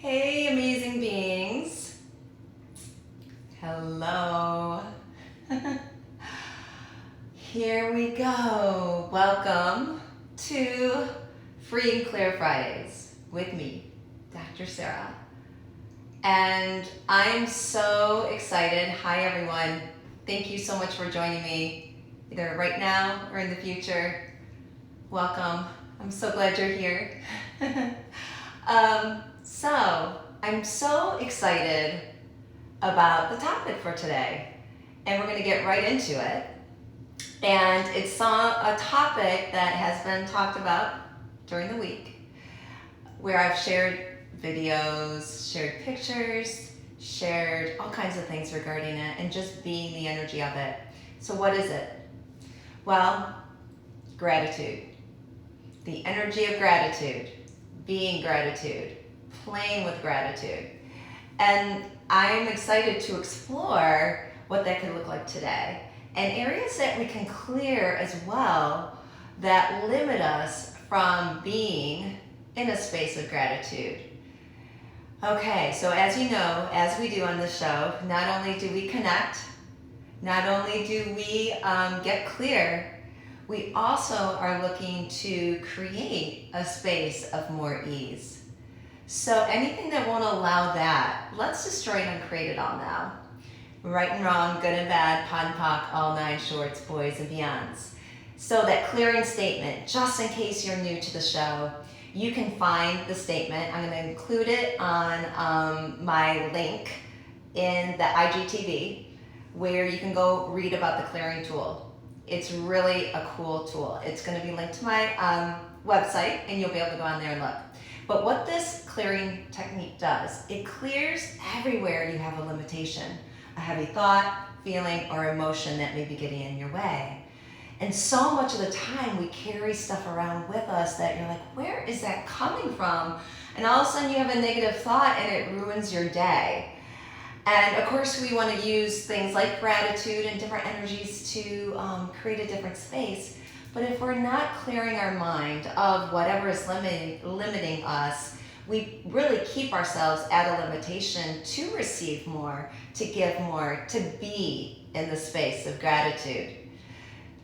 Hey, amazing beings. Hello. Here we go. Welcome to Free and Clear Fridays with me, Dr. Sarah. And I'm so excited. Hi, everyone. Thank you so much for joining me, either right now or in the future. Welcome. I'm so glad you're here. So I'm so excited about the topic for today, and we're going to get right into it. And it's a topic that has been talked about during the week, where I've shared videos, shared pictures, shared all kinds of things regarding it, and just being the energy of it. So what is it? Well, gratitude. The energy of gratitude, being gratitude, playing with gratitude. And I'm excited to explore what that could look like today, and areas that we can clear as well that limit us from being in a space of gratitude. Okay, so as you know, as we do on this show, not only do we connect, not only do we get clear, we also are looking to create a space of more ease. So anything that won't allow that, let's destroy it and create it all now. Right and wrong, good and bad, POD and POC, all nine shorts, boys and beyonds. So that clearing statement, just in case you're new to the show, you can find the statement. I'm going to include it on my link in the IGTV, where you can go read about the clearing tool. It's really a cool tool. It's going to be linked to my website, and you'll be able to go on there and look. But what this clearing technique does, it clears everywhere you have a limitation, a heavy thought, feeling, or emotion that may be getting in your way. And so much of the time we carry stuff around with us that you're like, where is that coming from? And all of a sudden you have a negative thought and it ruins your day. And of course we want to use things like gratitude and different energies to create a different space. But if we're not clearing our mind of whatever is limiting us, we really keep ourselves at a limitation to receive more, to give more, to be in the space of gratitude.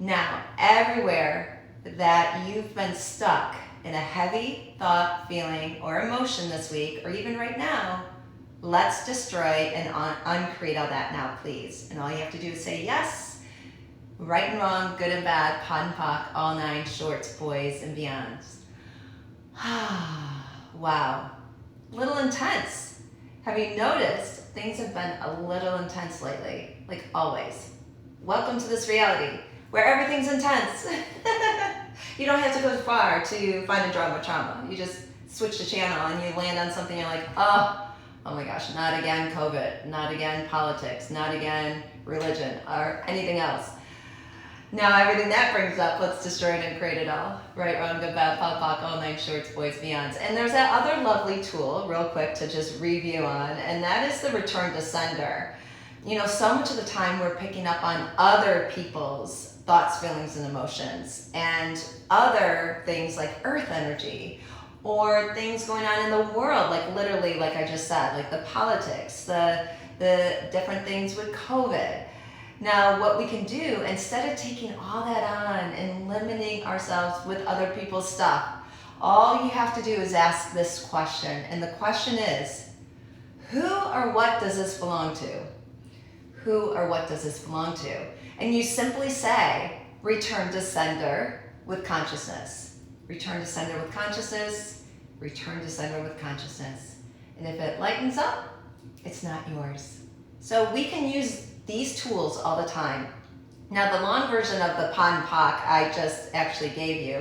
Now, everywhere that you've been stuck in a heavy thought, feeling, or emotion this week, or even right now, let's destroy and uncreate all that now, please. And all you have to do is say yes. Right and wrong, good and bad, POD and POC, all nine shorts, boys and beyonds. Wow, little intense. Have you noticed things have been a little intense lately? Like always. Welcome to this reality where everything's intense. You don't have to go far to find a drama trauma. You just switch the channel and you land on something you're like, oh my gosh, not again COVID, not again politics, not again religion or anything else. Now everything that brings up, let's destroy it and create it all. Right, wrong, good, bad, POD, POC, all nine shorts, boys, beyonds. And there's that other lovely tool, real quick, to just review on, and that is the return to sender. You know, so much of the time we're picking up on other people's thoughts, feelings, and emotions, and other things like earth energy, or things going on in the world, like literally, like I just said, like the politics, the different things with COVID. Now, what we can do, instead of taking all that on and limiting ourselves with other people's stuff, all you have to do is ask this question. And the question is, who or what does this belong to? Who or what does this belong to? And you simply say, return to sender with consciousness. Return to sender with consciousness. Return to sender with consciousness. And if it lightens up, it's not yours. So we can use these tools all the time. Now the long version of the POD and POC I just actually gave you,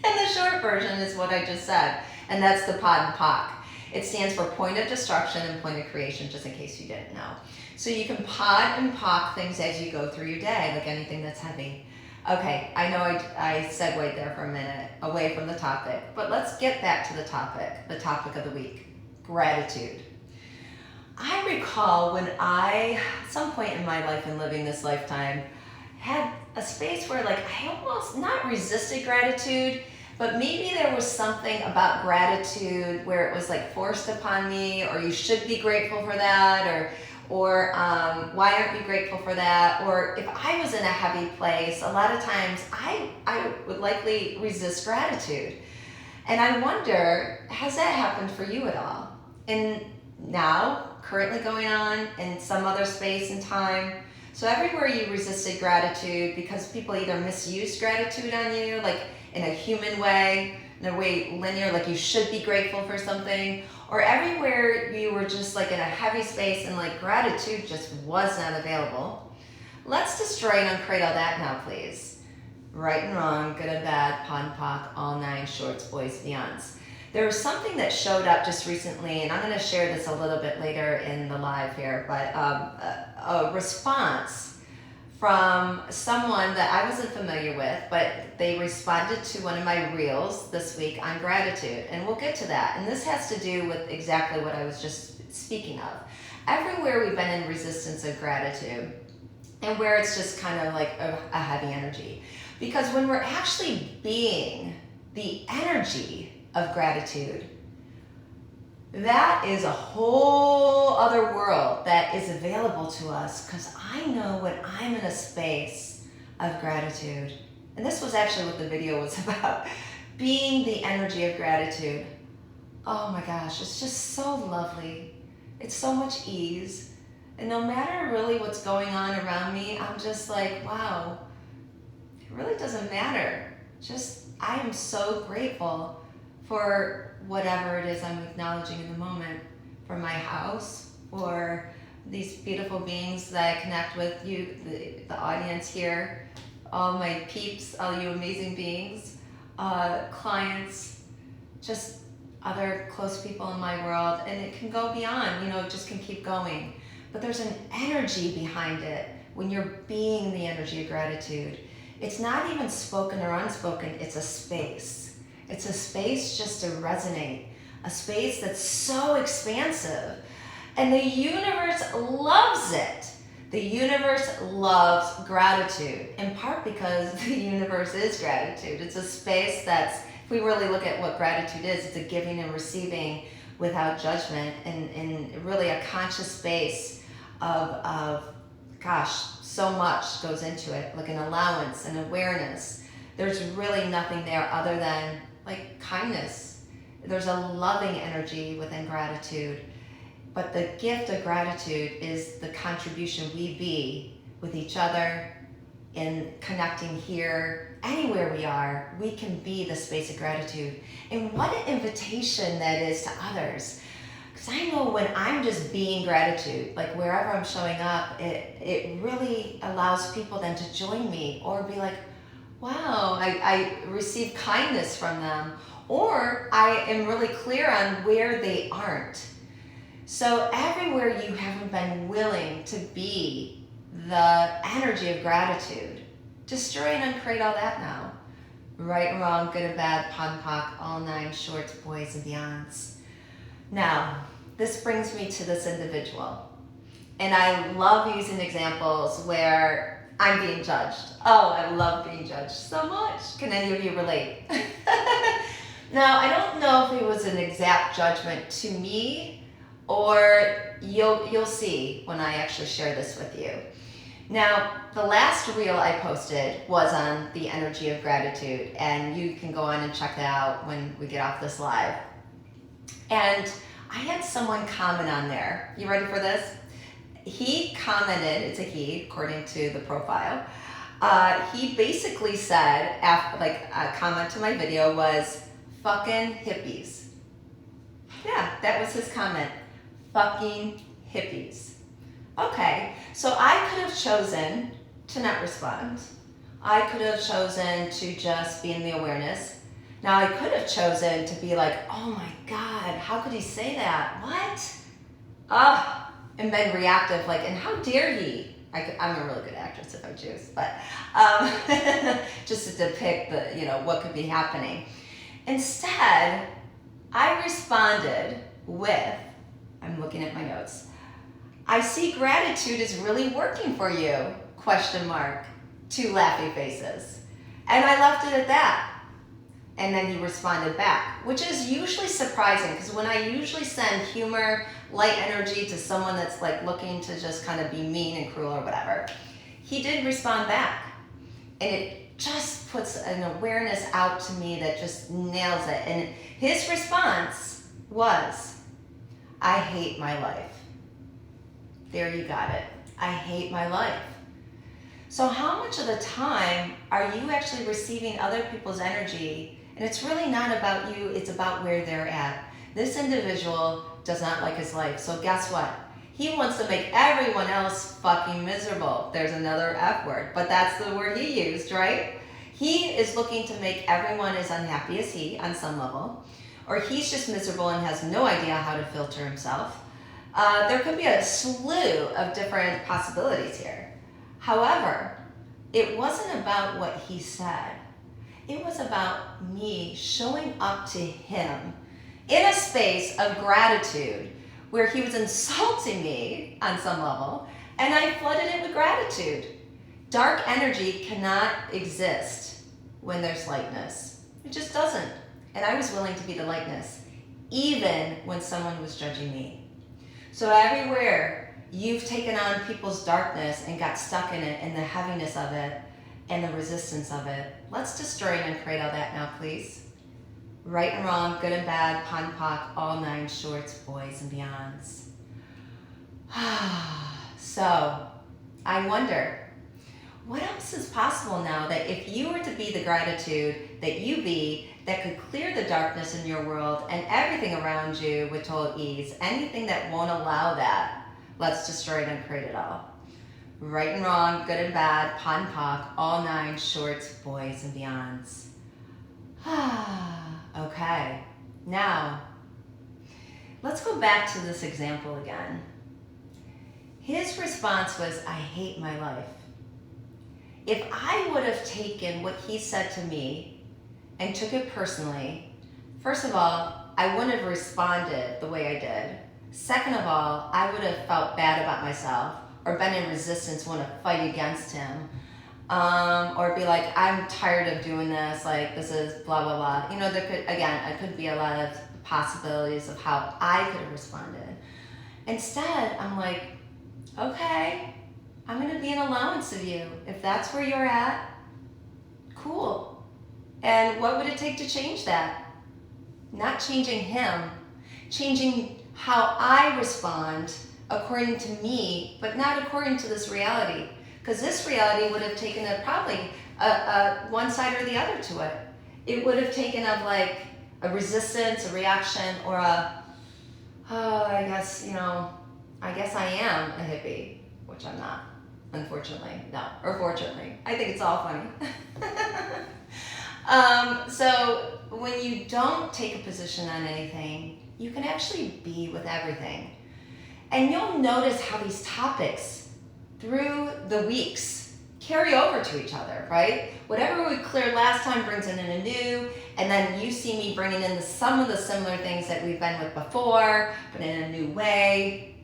and the short version is what I just said, and that's the POD and POC. It stands for point of destruction and point of creation, just in case you didn't know. So you can POD and POC things as you go through your day, like anything that's heavy. Okay, I know I segued there for a minute, away from the topic, but let's get back to the topic of the week, gratitude. I recall when I, at some point in my life and living this lifetime, had a space where like I almost not resisted gratitude, but maybe there was something about gratitude where it was like forced upon me, or you should be grateful for that, or why aren't you grateful for that? Or if I was in a heavy place, a lot of times I would likely resist gratitude. And I wonder, has that happened for you at all? And now, currently going on in some other space and time. So everywhere you resisted gratitude because people either misused gratitude on you, like in a human way, in a way linear, like you should be grateful for something, or everywhere you were just like in a heavy space and like gratitude just was not available. Let's destroy and uncreate all that now, please. Right and wrong, good and bad, POD and POC, all nine shorts, boys, beyonds. There was something that showed up just recently, and I'm going to share this a little bit later in the live here, but a response from someone that I wasn't familiar with, but they responded to one of my reels this week on gratitude, and we'll get to that. And this has to do with exactly what I was just speaking of. Everywhere we've been in resistance of gratitude, and where it's just kind of like a heavy energy. Because when we're actually being the energy of gratitude, that is a whole other world that is available to us, because I know when I'm in a space of gratitude, and this was actually what the video was about, being the energy of gratitude. Oh my gosh, it's just so lovely. It's so much ease. And no matter really what's going on around me, I'm just like, wow, it really doesn't matter. Just, I am so grateful for whatever it is I'm acknowledging in the moment, for my house, for these beautiful beings that I connect with, you, the audience here, all my peeps, all you amazing beings, clients, just other close people in my world, and it can go beyond, it just can keep going. But there's an energy behind it when you're being the energy of gratitude. It's not even spoken or unspoken, it's a space. It's a space just to resonate, a space that's so expansive. And the universe loves it. The universe loves gratitude, in part because the universe is gratitude. It's a space that's, if we really look at what gratitude is, it's a giving and receiving without judgment, and really a conscious space of gosh, so much goes into it, like an allowance and awareness. There's really nothing there other than like kindness. There's a loving energy within gratitude. But the gift of gratitude is the contribution we be with each other in connecting here, anywhere we are, we can be the space of gratitude. And what an invitation that is to others. Because I know when I'm just being gratitude, like wherever I'm showing up, it really allows people then to join me or be like, wow, I receive kindness from them, or I am really clear on where they aren't. So everywhere you haven't been willing to be the energy of gratitude, destroy and uncreate all that now. Right and wrong, good and bad, POD and POC, all nine shorts, boys and beyonds. Now, this brings me to this individual. And I love using examples where I'm being judged. Oh, I love being judged so much. Can any of you relate? Now, I don't know if it was an exact judgment to me, or you'll see when I actually share this with you. Now, the last reel I posted was on the energy of gratitude, and you can go on and check that out when we get off this live. And I had someone comment on there. You ready for this? He commented, it's a he, according to the profile. He basically said, a comment to my video was, fucking hippies. Yeah, that was his comment. Fucking hippies. Okay, so I could have chosen to not respond. I could have chosen to just be in the awareness. Now I could have chosen to be like, oh my God, how could he say that? What? And been reactive, like, and how dare he? I'm a really good actress if I choose, but just to depict what could be happening. Instead, I responded with, I'm looking at my notes, I see gratitude is really working for you, ? 2 laughy faces. And I left it at that. And then he responded back, which is usually surprising because when I usually send humor, light energy to someone that's like looking to just kind of be mean and cruel or whatever, he did respond back. And it just puts an awareness out to me that just nails it. And his response was, I hate my life. There you got it. I hate my life. So how much of the time are you actually receiving other people's energy? And it's really not about you, it's about where they're at. This individual does not like his life. So guess what? He wants to make everyone else fucking miserable. There's another F word, but that's the word he used, right? He is looking to make everyone as unhappy as he on some level, or he's just miserable and has no idea how to filter himself. There could be a slew of different possibilities here. However, it wasn't about what he said. It was about me showing up to him in a space of gratitude where he was insulting me on some level, and I flooded it with gratitude. Dark energy cannot exist when there's lightness. It just doesn't. And I was willing to be the lightness, even when someone was judging me. So everywhere you've taken on people's darkness and got stuck in it and the heaviness of it and the resistance of it, let's destroy and uncreate all that now, please. Right and wrong, good and bad, pon poc, all nine shorts, boys and beyonds. So, I wonder, what else is possible now that if you were to be the gratitude that you be, that could clear the darkness in your world and everything around you with total ease, anything that won't allow that, let's destroy it and create it all. Right and wrong, good and bad, pon poc, all nine shorts, boys and beyonds. Okay, now, let's go back to this example again. His response was, I hate my life. If I would have taken what he said to me and took it personally, first of all, I wouldn't have responded the way I did. Second of all, I would have felt bad about myself or been in resistance, want to fight against him. Or be like, I'm tired of doing this, like this is blah, blah, blah. You know, it could be a lot of possibilities of how I could have responded. Instead, I'm like, okay, I'm gonna be an allowance of you. If that's where you're at, cool. And what would it take to change that? Not changing him, changing how I respond according to me, but not according to this reality. Because this reality would have taken probably one side or the other to it. It would have taken of like a resistance, a reaction, or I guess I am a hippie, which I'm not, unfortunately. No, or fortunately. I think it's all funny. So when you don't take a position on anything, you can actually be with everything. And you'll notice how these topics through the weeks carry over to each other, right? Whatever we cleared last time brings in a new, and then you see me bringing in some of the similar things that we've been with before, but in a new way.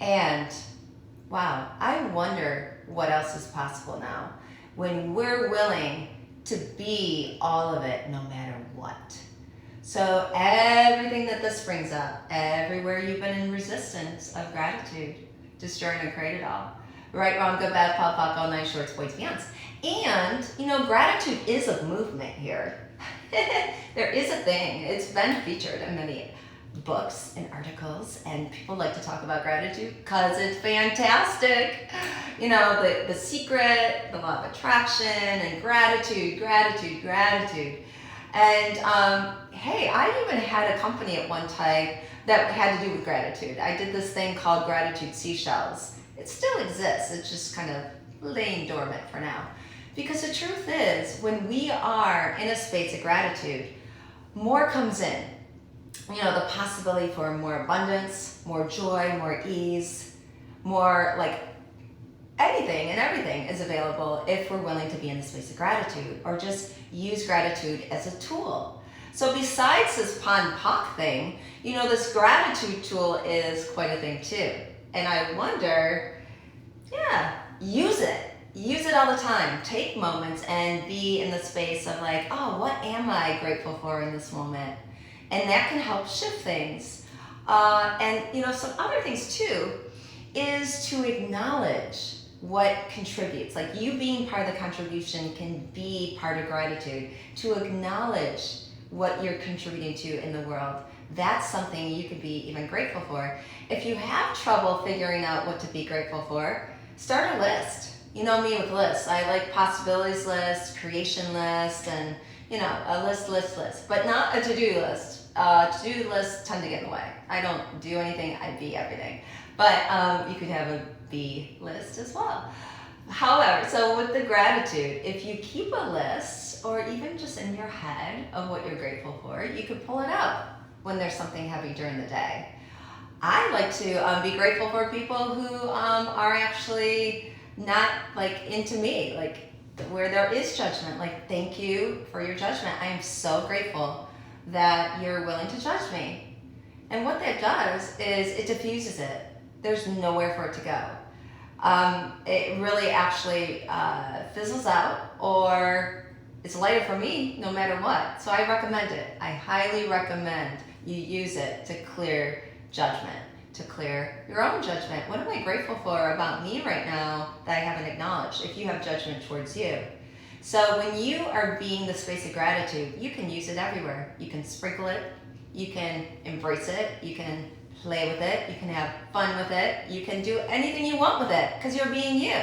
And wow, I wonder what else is possible now when we're willing to be all of it no matter what. So everything that this brings up, everywhere you've been in resistance of gratitude, destroy and create it all. Right, wrong, good, bad, pop, pop, all nine shorts, boys, beyonds. And, gratitude is a movement here. There is a thing. It's been featured in many books and articles, and people like to talk about gratitude because it's fantastic. The secret, the law of attraction, and gratitude. And hey, I even had a company at one time that had to do with gratitude. I did this thing called Gratitude Seashells. It still exists. It's just kind of laying dormant for now. Because the truth is, when we are in a space of gratitude, more comes in. The possibility for more abundance, more joy, more ease, more like anything and everything is available if we're willing to be in the space of gratitude or just use gratitude as a tool. So besides this pon poc thing, this gratitude tool is quite a thing too. And I wonder, use it. use it all the time. Take moments and be in the space of like, oh, what am I grateful for in this moment? And that can help shift things. And some other things too is to acknowledge what contributes. Like you being part of the contribution can be part of gratitude. To acknowledge what you're contributing to in the world, that's something you could be even grateful for. If you have trouble figuring out what to be grateful for, start a list. You know me with lists. I like possibilities list, creation list, and a list, but not a to-do list. To-do lists tend to get in the way. I don't do anything, I be everything. But you could have a be list as well. However, so with the gratitude, if you keep a list or even just in your head of what you're grateful for, you could pull it out when there's something heavy during the day. I like to be grateful for people who are actually not like into me, like where there is judgment. Like, thank you for your judgment. I am so grateful that you're willing to judge me. And what that does is it diffuses it. There's nowhere for it to go. It really actually fizzles out, or it's lighter for me no matter what. So I recommend it. I highly recommend you use it to clear judgment, to clear your own judgment. What am I grateful for about me right now that I haven't acknowledged? If you have judgment towards you. So when you are being the space of gratitude, you can use it everywhere. You can sprinkle it, you can embrace it, you can play with it, you can have fun with it, you can do anything you want with it because you're being you.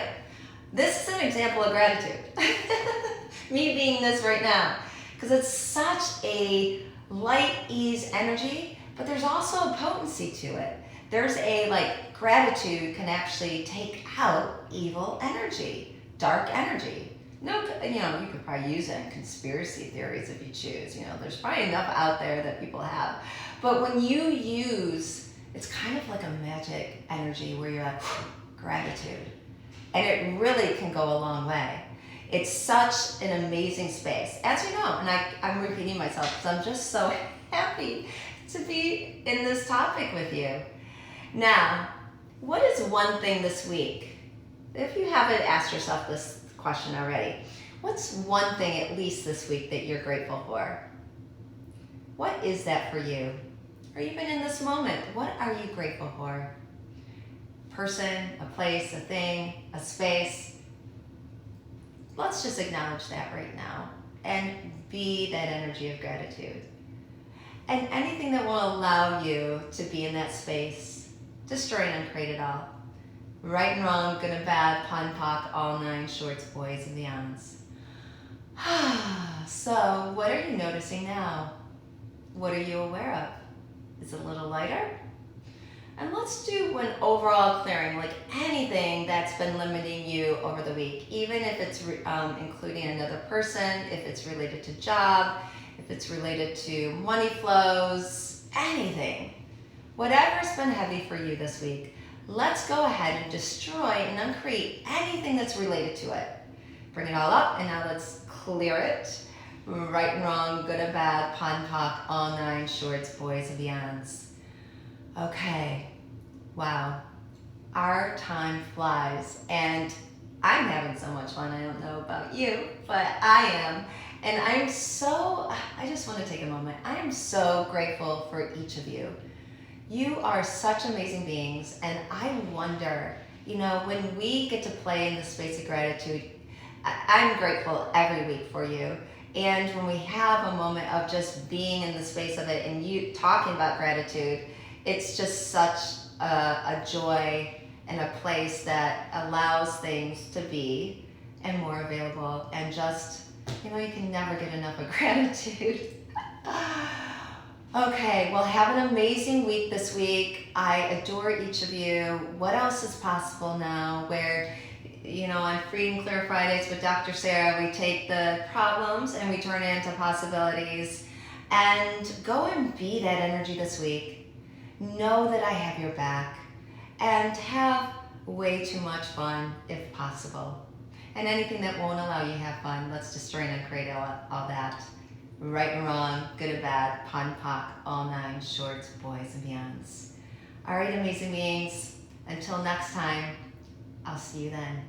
This is an example of gratitude. Me being this right now, because it's such a light ease energy, but there's also a potency to it. There's gratitude can actually take out evil energy, dark energy. No, you could probably use it in conspiracy theories if you choose. There's probably enough out there that people have. But when you use, it's kind of like a magic energy where you're like, gratitude. And it really can go a long way. It's such an amazing space. As you know, and I'm repeating myself because I'm just so happy to be in this topic with you. Now, what is one thing this week? If you haven't asked yourself this question already, what's one thing at least this week that you're grateful for? What is that for you? Or even in this moment, what are you grateful for? Person, a place, a thing, a space. Let's just acknowledge that right now and be that energy of gratitude. And anything that will allow you to be in that space, destroy and uncreate it all. Right and wrong, good and bad, pun, pock, all nine shorts, boys and beyonds. So, what are you noticing now? What are you aware of? Is it a little lighter? And let's do an overall clearing, like anything that's been limiting you over the week, even if it's including another person, if it's related to job, if it's related to money flows, anything. Whatever's been heavy for you this week, let's go ahead and destroy and uncreate anything that's related to it. Bring it all up, and now let's clear it. Right and wrong, good and bad, pun, pock, all nine shorts, boys and beyonds. Okay, wow, our time flies, and I'm having so much fun. I don't know about you, but I am. And I just want to take a moment. I am so grateful for each of you. You are such amazing beings, and I wonder, when we get to play in the space of gratitude, I'm grateful every week for you. And when we have a moment of just being in the space of it and you talking about gratitude, it's just such a joy and a place that allows things to be and more available, and just, you can never get enough of gratitude. Okay, well, have an amazing week this week. I adore each of you. What else is possible now where, on Free and Clear Fridays with Dr. Sarah, we take the problems and we turn it into possibilities. And go and be that energy this week. Know that I have your back, and have way too much fun if possible. And anything that won't allow you to have fun, let's destroy and create all that. Right and wrong, good and bad, pun, pock, all nine shorts, boys and beyonds. All right, amazing beings. Until next time, I'll see you then.